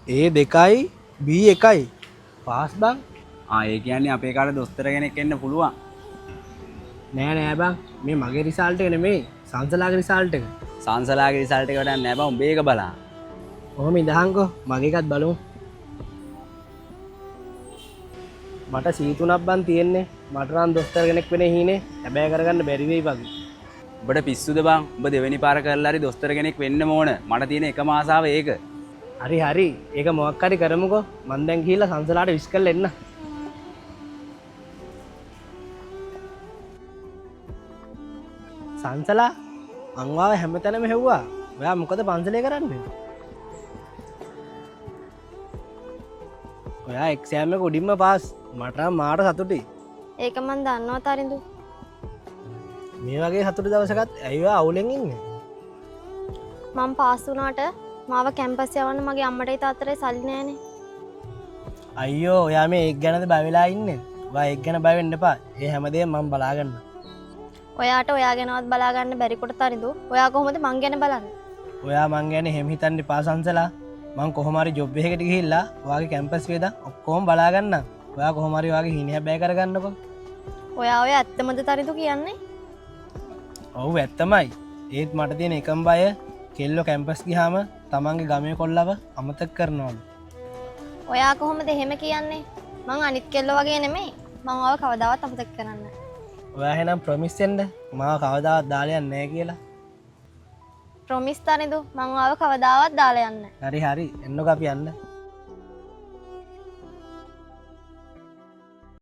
A2යි B1යි pass බං. ඒ කියන්නේ අපේ කාලේ දොස්තර කෙනෙක් එන්න පුළුවන්. නෑ නෑ බං මේ මගේ රිසල්ට් එක නෙමෙයි සංසලාගේ රිසල්ට් එක. සංසලාගේ රිසල්ට් එක වඩා නෑ බං උඹ ඒක බලන්න. ඔහොම ඉඳහන්කෝ මගේ එකත් බලමු. මට C3ක් බං තියෙන්නේ. මට නම් දොස්තර කෙනෙක් වෙන්න හීනේ. හැබැයි කරගන්න බැරි වෙයි වගේ. උඹට පිස්සුද බං? උඹ දෙවෙනි පාර කරලා හරි දොස්තර කෙනෙක් වෙන්න ඕන. මට තියෙන එකම ආසාව ඒක. හරි හරි ඒක මොකක් හරි කරමුකෝ. මං දැන් ගිහිල්ලා සංසලාට විශ් කරලා එන්න. සංසලා අංවාව හැමතැනම හෙව්වා. ඔයා මොකද පන්සලේ කරන්නේ? ඔයා එක්සෑම් එක උඩින්ම පාස්. මට නම් මාර සතුටුයි. ඒක මන් දන්නවා තරිඳු. මේ වගේ සතුටු දවසකත් ඇයි ඔයා අවුලෙන් ඉන්නේ? මම පාස් වුණාට මාව කැම්පස් යවන්න මගේ අම්මටයි තාත්තටයි සල්ලි නෑනේ. අයියෝ ඔයා මේ එක් ගැනද බය වෙලා ඉන්නේ? ඔයා එක් ගැන බය වෙන්න එපා. ඒ හැමදේම මම බලාගන්න. ඔයාට ඔයා ගැනවත් බලා ගන්න බැරි කොට තරිඳු. ඔයා කොහොමද මං ගැන බලන්නේ? ඔයා මං ගැන හැම හිතන්න එපා සංසලා. මං කොහොම හරි ජොබ් එකකට ගිහිල්ලා ඔයාගේ කැම්පස් වේදා ඔක්කොම බලා ගන්නම්. ඔයා කොහොම හරි ඔයාගේ හිණ හැබෑ කරගන්නකෝ. ඔයා ඔය ඇත්තමද තරිඳු කියන්නේ? ඔව් ඇත්තමයි. ඒත් මට තියෙන එකම බය කෙල්ලෝ කැම්පස් ගියාම තමන්ගේ ගමේ කොල්ලව අමතක කරනවලු. ඔයා කොහොමද එහෙම කියන්නේ? මං අනිත් කෙල්ලෝ වගේ නෙමෙයි. මං ඔයාව කවදාවත් අමතක කරන්නේ නැහැ. ඔයා එහෙනම් ප්‍රොමිස් වෙන්න මාව කවදාවත් දාලා යන්නේ නැහැ කියලා. ප්‍රොමිස් තරිඳු මං ඔයාව කවදාවත් දාලා යන්නේ නැහැ. හරි හරි එන්නකෝ අපි යන්න.